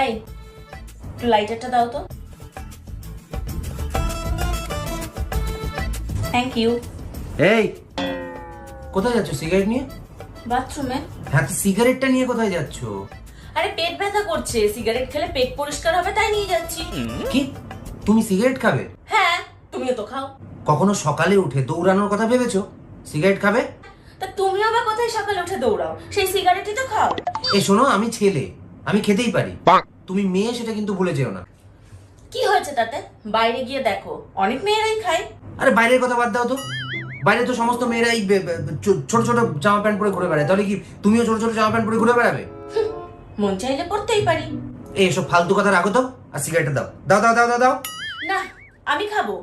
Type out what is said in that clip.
এই একটু লাইটারটা দাও তো। Thank you. এই কোথায় যাচ্ছ সিগারেট নিয়ে? বাথরুমে। হ্যাঁ, সিগারেটটা নিয়ে কোথায় যাচ্ছ? আরে পেট ব্যথা করছে, সিগারেট খেলে পেট পরিষ্কার হবে তাই নিয়ে যাচ্ছি। কি তুমি সিগারেট খাবে? হ্যাঁ, তুমিও তো খাও। কখনো সকালে উঠে দৌড়ানোর কথা ভেবেছো? সিগারেট খাবে? তা তুমিও বা কোথায় সকালে উঠে দৌড়াও, সেই সিগারেটই তো খাও। এ শোনো, আমি ছেলে, আমি খেতেই পারি। তুমি মেয়ে, সেটা কিন্তু ভুলে যেও না। কি হয়েছে তাতে? বাইরে গিয়ে দেখো, অনেক মেয়েরাই খায়। আরে বাইরের কথা বাদ দাও তো। বাইরে তো সমস্ত মেয়েরাই ছোট ছোট জামা প্যান্ট পরে ঘুরে বেড়ায়, তাহলে কি তুমিও ছোট ছোট জামা প্যান্ট পরে ঘুরে বেড়াবে? মন চাইলে পড়তেই পারি। এসব ফালতু কথা রাখো তো, আর সিগারেটটা দাও দাও দাও দাও দাও দাও। না, আমি খাবো।